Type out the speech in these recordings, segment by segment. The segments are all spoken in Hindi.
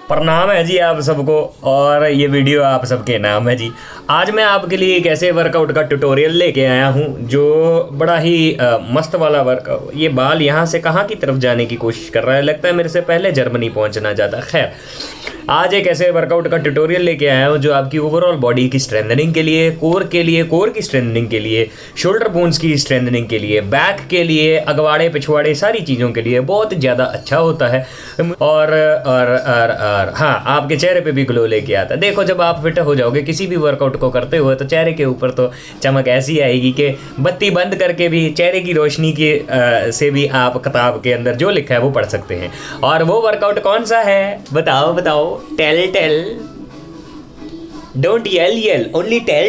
प्रणाम है जी आप सबको, और ये वीडियो आप सबके नाम है जी। आज मैं आपके लिए एक ऐसे वर्कआउट का ट्यूटोरियल लेके आया हूँ जो बड़ा ही मस्त वाला वर्कआउट। ये बाल यहाँ से कहाँ की तरफ जाने की कोशिश कर रहा है, लगता है मेरे से पहले जर्मनी पहुँचना चाहता। खैर, आज एक ऐसे वर्कआउट का ट्यूटोरियल लेके आया हूँ जो आपकी ओवरऑल बॉडी की स्ट्रेंथनिंग के लिए, कोर की स्ट्रेंथनिंग के लिए, शोल्डर बोन्स की स्ट्रेंथनिंग के लिए, बैक के लिए, अगवाड़े पिछवाड़े सारी चीज़ों के लिए बहुत ज़्यादा अच्छा होता है। और हाँ, आपके चेहरे पे भी ग्लो लेके आता है। देखो, जब आप फिट हो जाओगे किसी भी वर्कआउट को करते हुए तो चेहरे के ऊपर तो चमक ऐसी आएगी कि बत्ती बंद करके भी चेहरे की रोशनी के से भी आप किताब के अंदर जो लिखा है वो पढ़ सकते हैं। और वो वर्कआउट कौन सा है, बताओ बताओ, tell. Don't yell, only tell.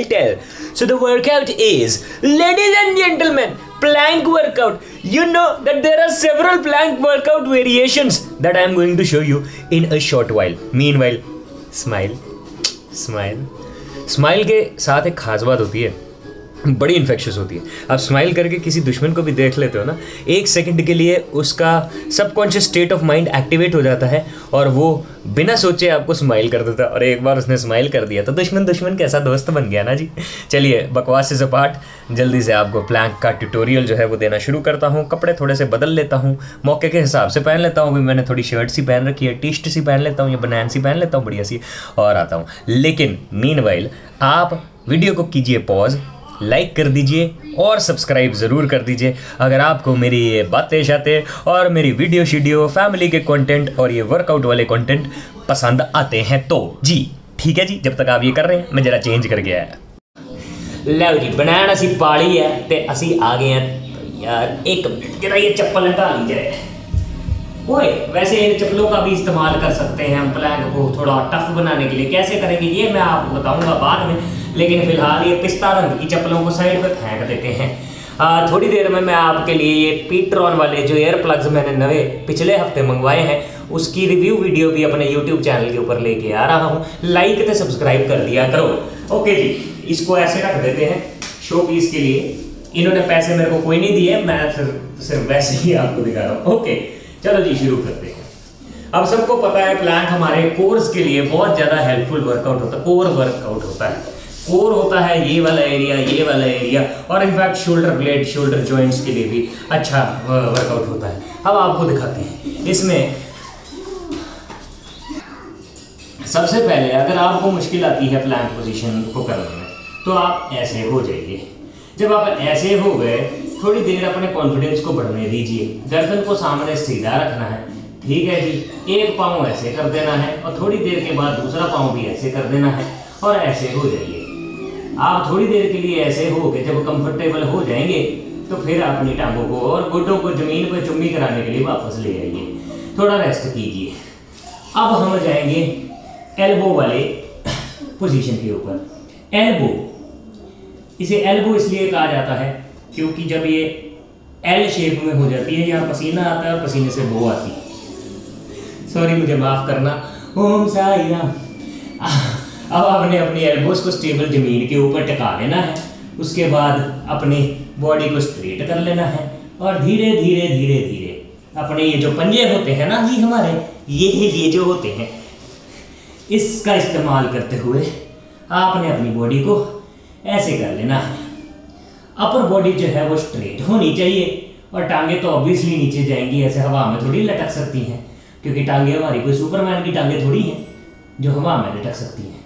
So the workout is, ladies and gentlemen, plank workout. You know that there are several plank workout variations that I am going to show you in a short while. Meanwhile, smile. Smile के साथ एक खास बात होती है, बड़ी इन्फेक्शियस होती है। आप स्माइल करके किसी दुश्मन को भी देख लेते हो ना, एक सेकंड के लिए उसका subconscious state of mind activate हो जाता है और वो बिना सोचे आपको स्माइल कर देता है। और एक बार उसने स्माइल कर दिया तो दुश्मन कैसा दोस्त बन गया ना जी। चलिए, बकवास से पार्ट, जल्दी से आपको प्लैंक का ट्यूटोरियल जो है वो देना शुरू करता हूँ। कपड़े थोड़े से बदल लेता हूँ, मौके के हिसाब से पहन लेता हूँ। अभी मैंने थोड़ी शर्ट सी पहन रखी है, टी शर्ट सी पहन लेता हूँ या बनैन सी पहन लेता हूँ बढ़िया सी, और आता हूँ। लेकिन मीनवाइल आप वीडियो को कीजिए पॉज, लाइक कर दीजिए और सब्सक्राइब ज़रूर कर दीजिए अगर आपको मेरी ये बातें शातें और मेरी वीडियो शीडियो, फैमिली के कंटेंट और ये वर्कआउट वाले कंटेंट पसंद आते हैं तो जी। ठीक है जी, जब तक आप ये कर रहे हैं मैं ज़रा चेंज करके आया। लो जी, बनाना असी पाली है तो असी आ गए हैं यार। एक मिनट, जरा ये चप्पल हटा लीजिए। ओए, वैसे इन चप्पलों का भी इस्तेमाल कर सकते हैं हम प्लैंक को थोड़ा टफ बनाने के लिए। कैसे करेंगे ये मैं आपको बताऊंगा बाद में, लेकिन फिलहाल ये पिस्ता रंग की चप्पलों को साइड पर फेंक देते हैं। थोड़ी देर में मैं आपके लिए ये पीट्रॉन वाले जो एयर प्लग्स मैंने नए पिछले हफ्ते मंगवाए हैं उसकी रिव्यू वीडियो भी अपने यूट्यूब चैनल के ऊपर लेके आ रहा हूँ। लाइक तो सब्सक्राइब कर दिया करो। ओके जी, इसको ऐसे रख देते हैं शो पीस के लिए। इन्होंने पैसे मेरे को कोई नहीं दिए, मैं सिर्फ वैसे ही आपको दिखा रहा हूँ। ओके, चलो जी शुरू करते हैं। अब सबको पता है प्लैंक हमारे कोर्स के लिए बहुत ज़्यादा हेल्पफुल वर्कआउट होता है। कोर वर्कआउट होता है, कोर होता है ये वाला एरिया, और in fact shoulder blade, shoulder joints के लिए भी अच्छा वर्कआउट होता है। अब आपको दिखाते हैं। इसमें सबसे पहले अगर आपको मुश्किल आती है प्लैंक पोजीशन को करने में तो आप ऐसे हो जाइए। जब आप ऐसे हो गए, थोड़ी देर अपने कॉन्फिडेंस को बढ़ने दीजिए। गर्दन को सामने सीधा रखना है, ठीक है जी। एक पाँव ऐसे कर देना है और थोड़ी देर के बाद दूसरा पाँव भी ऐसे कर देना है और ऐसे हो जाइए। आप थोड़ी देर के लिए ऐसे हो के जब कंफर्टेबल हो जाएंगे तो फिर अपनी टांगों को और घुटनों को जमीन पर चुम्मी कराने के लिए वापस ले आइए, थोड़ा रेस्ट कीजिए। अब हम जाएंगे एल्बो वाले पोजीशन के ऊपर। एल्बो, इसे एल्बो इसलिए कहा जाता है क्योंकि जब ये एल शेप में हो जाती है, यहाँ पसीना आता है और पसीने से बो आती है। सॉरी, मुझे माफ़ करना। ओम साई राम। अब आपने अपनी एल्बोस को स्टेबल ज़मीन के ऊपर टिका लेना है। उसके बाद अपनी बॉडी को स्ट्रेट कर लेना है और धीरे धीरे अपने ये जो पंजे होते हैं ना जी हमारे, ये जो होते हैं, इसका इस्तेमाल करते हुए आपने अपनी बॉडी को ऐसे कर लेना है। अपर बॉडी जो है वो स्ट्रेट होनी चाहिए और टांगे तो ऑब्वियसली नीचे जाएंगी, ऐसे हवा में थोड़ी लटक सकती हैं क्योंकि टांगे हमारी कोई सुपरमैन की टांगे थोड़ी हैं जो हवा में लटक सकती हैं।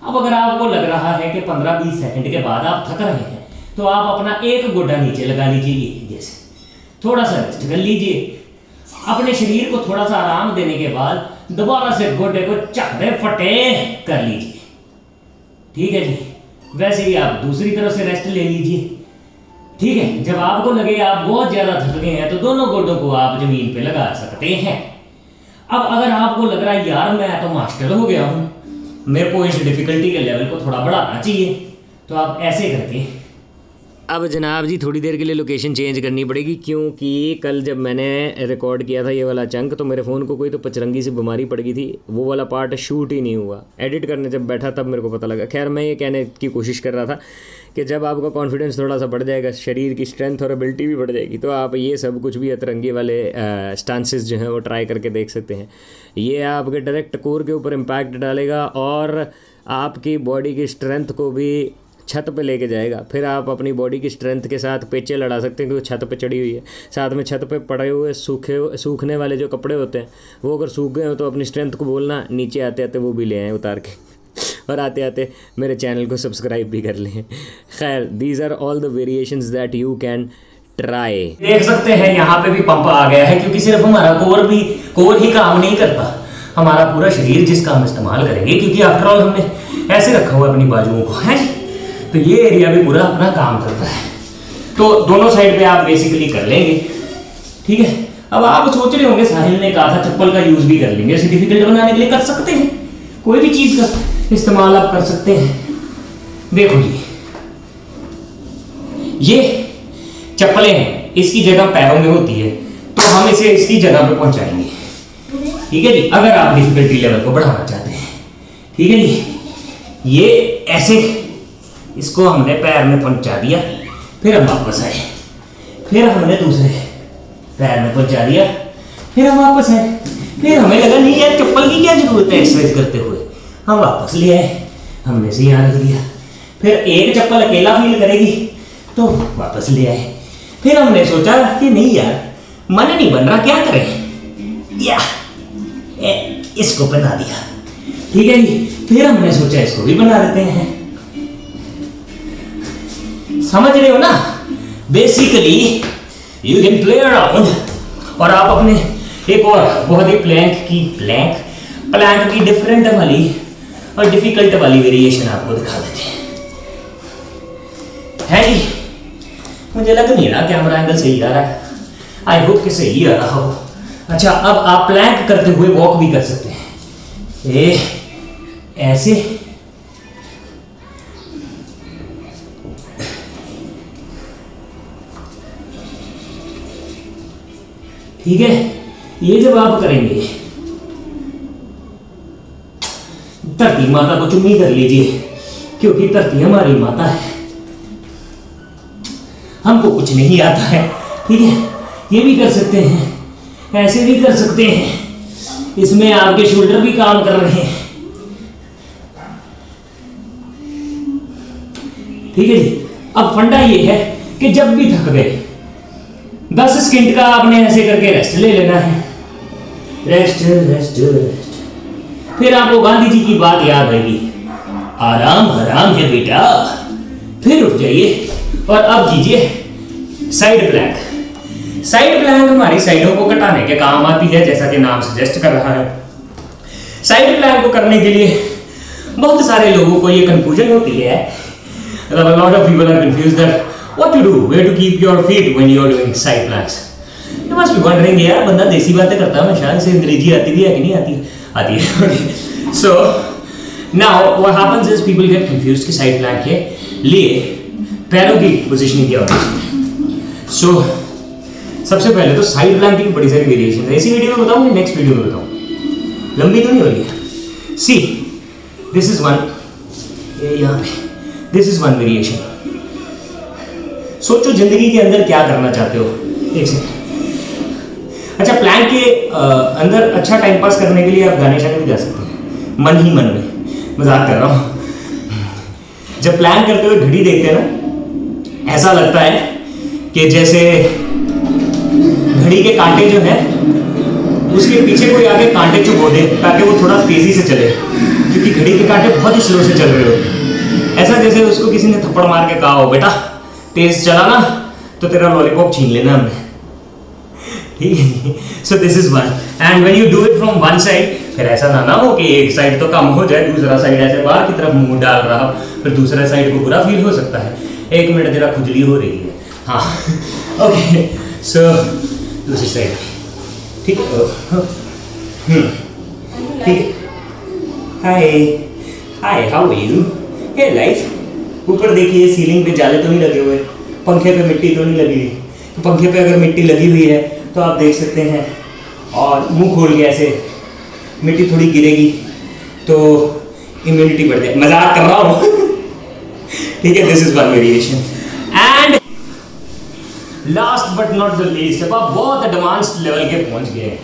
अब अगर आपको लग रहा है कि 15-20 सेकंड के बाद आप थक रहे हैं तो आप अपना एक गोडा नीचे लगा लीजिए, जैसे थोड़ा सा रेस्ट कर लीजिए। अपने शरीर को थोड़ा सा आराम देने के बाद दोबारा से गोडे को चकड़े फटे कर लीजिए, ठीक है जी। वैसे ही आप दूसरी तरफ से रेस्ट ले लीजिए, ठीक है। जब आपको लगे आप बहुत ज़्यादा थक गए हैं तो दोनों गोडों को आप जमीन पे लगा सकते हैं। अब अगर आपको लग रहा है यार मैं तो मास्टर हो गया हूँ, मेरे को इस डिफ़िकल्टी के लेवल को थोड़ा बढ़ाना चाहिए, तो आप ऐसे करके अब जनाब जी थोड़ी देर के लिए लोकेशन चेंज करनी पड़ेगी, क्योंकि कल जब मैंने रिकॉर्ड किया था ये वाला चंक तो मेरे फ़ोन को कोई तो पचरंगी से बीमारी पड़ गई थी, वो वाला पार्ट शूट ही नहीं हुआ। एडिट करने जब बैठा तब मेरे को पता लगा। खैर मैं ये कहने की कोशिश कर रहा था कि जब आपका कॉन्फिडेंस थोड़ा सा बढ़ जाएगा, शरीर की स्ट्रेंथ और एबिलिटी भी बढ़ जाएगी, तो आप ये सब कुछ भी अतरंगी वाले स्टांसेस जो हैं वो ट्राई करके देख सकते हैं। ये आपके डायरेक्ट कोर के ऊपर इम्पैक्ट डालेगा और आपकी बॉडी की स्ट्रेंथ को भी छत पे लेके जाएगा। फिर आप अपनी बॉडी की स्ट्रेंथ के साथ पेचे लड़ा सकते हैं, क्योंकि छत पे चढ़ी हुई है। साथ में छत पे पड़े हुए सूखने वाले जो कपड़े होते हैं वो अगर सूख गए हो तो अपनी स्ट्रेंथ को बोलना, नीचे आते आते वो भी ले आएँ उतार के और आते आते मेरे चैनल को सब्सक्राइब भी कर लें। खैर, these are all the variations that you can try. देख सकते हैं यहाँ पे भी पंप आ गया है, क्योंकि सिर्फ हमारा कोर ही काम नहीं करता, हमारा पूरा शरीर जिसका हम इस्तेमाल करेंगे, क्योंकि आफ्टर ऑल हमने ऐसे रखा हुआ अपनी बाजुओं को, है जी, तो ये एरिया भी पूरा अपना काम करता है। तो दोनों साइड पे आप बेसिकली कर लेंगे, ठीक है। अब आप सोच रहे होंगे साहिल ने कहा था चप्पल का यूज भी कर लेंगे, इसे डिफिकल्ट बनाने के लिए कर सकते हैं, कोई भी चीज का इस्तेमाल आप कर सकते हैं। देखो जी, ये चप्पलें हैं, इसकी जगह पैरों में होती है, तो हम इसे इसकी जगह पे पहुंचाएंगे, ठीक है जी, अगर आप डिफिकल्टी लेवल को बढ़ाना चाहते हैं, ठीक है जी। ये ऐसे इसको हमने पैर में पहुंचा दिया, फिर हम वापस आए, फिर हमने दूसरे पैर में पहुंचा दिया, फिर हम वापस आए, फिर हमें लगा नहीं यार चप्पल की क्या जरूरत है एक्सरसाइज करते हुए, हम वापस ले आए, हमने इसे यहाँ रख दिया, फिर एक चप्पल अकेला फील करेगी तो वापस ले आए, फिर हमने सोचा कि नहीं यार मन नहीं बन रहा, क्या करें, या इसको बना दिया, ठीक है जी। फिर हमने सोचा इसको भी बना देते हैं, समझ रहे हो ना। Basically you can play around, और आप अपने एक और बहुत ही प्लैंक की डिफरेंट वाली और डिफिकल्ट वाली वेरिएशन आपको दिखा देते हैं, है जी। मुझे लग नहीं रहा कैमरा एंगल सही आ रहा है, आई होप कि सही आ रहा हो। अच्छा, अब आप प्लैंक करते हुए वॉक भी कर सकते हैं, ऐसे, ठीक है। ये जब आप करेंगे, धरती माता को चुम्मी कर लीजिए, क्योंकि धरती हमारी माता है, हमको कुछ नहीं आता है, ठीक है। ये भी कर सकते हैं, ऐसे भी कर सकते हैं, इसमें आपके शोल्डर भी काम कर रहे हैं, ठीक है जी। अब फंडा ये है कि जब भी थक गए 10 सेकंड का आपने ऐसे करके रेस्ट ले लेना है, रेस्ट रेस्ट रेस्ट। फिर आपको गांधी जी की बात याद आएगी, आराम हराम है बेटा, फिर उठ जाइए और अब कीजिए साइड प्लैंक। साइड प्लैंक हमारी साइडों को घटाने के काम आती है, जैसा कि नाम सजेस्ट कर रहा है। साइड प्लैंक को करने के लिए बहुत सारे लोगों को ये कंफ्यूजन होती है, a lot of people are confused that what to do, where to keep your feet when you are doing side planks. You must be wondering, यार बंदा देसी बातें करता है, मैं शायद से अंग्रेजी आती भी है कि नहीं आती, आती है। Okay. So now what happens is people get confused कि side plank के लिए पैरों की पोजीशनिंग क्या होती है। So सबसे पहले तो साइड प्लैंक की बड़ी सारी वेरिएशन है, इसी वीडियो में बताऊंगा, नेक्स्ट वीडियो में बताऊंगा, लंबी तो नहीं हो रही है। सी दिस इज वन, यहाँ पे दिस इज वन वेरिएशन। सोचो जिंदगी के अंदर क्या करना चाहते हो, एक सेकंड। अच्छा, प्लैंक के अंदर अच्छा टाइम पास करने के लिए आप गाने शाने भी गा सकते हैं, मन ही मन में, मजाक कर रहा हूँ। जब प्लैंक करते हुए घड़ी देखते हैं ना, ऐसा लगता है कि जैसे घड़ी के कांटे जो है उसके पीछे कोई आगे कांटे चुभो दे ताकि वो थोड़ा तेजी से चले, क्योंकि घड़ी के कांटे बहुत ही स्लो से चल रहे होते हैं। ऐसा जैसे उसको किसी ने थप्पड़ मार के कहा हो, बेटा तेज चला ना तो तेरा लॉलीपॉप छीन लेना हमने, ठीक है। So this is one, and when you do it from one side, फिर ऐसा ना हो कि एक साइड तो कम हो जाए, दूसरा साइड ऐसे बाहर की तरफ मुंह डाल रहा हो, फिर दूसरा साइड को बुरा फील हो सकता है। एक मिनट जरा खुजली हो रही है, हाँ ओके। सो दूसरी साइड, ठीक है, ठीक है। Hi hi, how are you? Hey life, ऊपर देखिए सीलिंग पे जाले तो नहीं लगे हुए, पंखे पे मिट्टी तो नहीं लगी हुई, तो पंखे पे अगर मिट्टी लगी हुई है तो आप देख सकते हैं, और मुंह खोल के ऐसे मिट्टी थोड़ी गिरेगी तो इम्यूनिटी बढ़ जाए। मजाक कर रहा हूँ ठीक है, this is one variation. And last but not the least, अब आप बहुत एडवांस्ड लेवल के पहुंच गए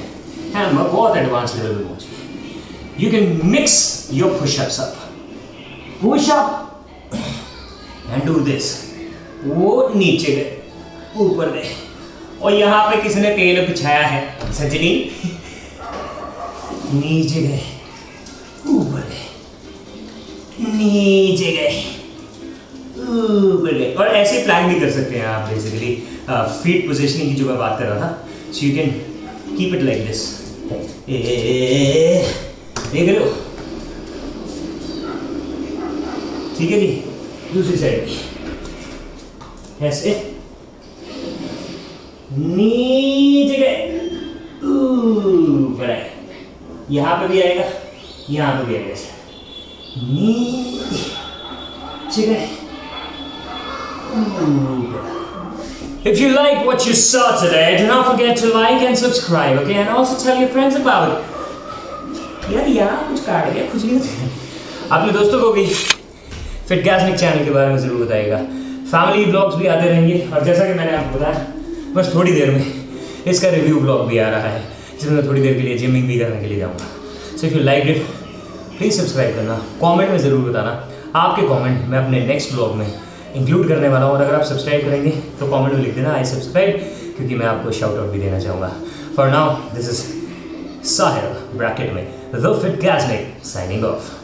हैं, बहुत एडवांस लेवल पे पहुंच गए, you can mix your pushups up, push up and do this, वो नीचे गए ऊपर गए, और यहाँ पे किसने तेल बिछाया है, सजनी, नीचे गए ऊपर गए, नीचे गए ऊपर गए। और ऐसे प्लान भी कर सकते हैं आप बेसिकली, फीट पोजीशनिंग की जो मैं बात कर रहा था, so you can keep it like this, देख रहे हो, ठीक है जी। दूसरी साइड ऐसे नीचे गए ऊपर आए, यहाँ पे भी आएगा, यहाँ पे भी आएगा, नीचे गए ऊपर। If you like what you saw today, do not forget to like and subscribe, okay? And also tell your friends about it. यार यहाँ कुछ काट गया, कुछ नहीं। अपने दोस्तों को भी फिटगैस्मिक चैनल के बारे में ज़रूर बताइएगा। फैमिली व्लॉग्स भी आते रहेंगे, और जैसा कि मैंने आपको बताया, बस थोड़ी देर में इसका रिव्यू व्लॉग भी आ रहा है, जिसमें मैं थोड़ी देर के लिए जिमिंग भी करने के लिए जाऊँगा। So if you like it, please subscribe करना, कमेंट में ज़रूर बताना, आपके कमेंट मैं अपने नेक्स्ट व्लॉग में इंक्लूड करने वाला हूँ। और अगर आप सब्सक्राइब करेंगे तो कमेंट में लिख देना आई सब्सक्राइब, क्योंकि मैं आपको शाउट आउट भी देना चाहूँगा। For now this is Sahil bracket में द फिटगैस्मिक साइनिंग ऑफ।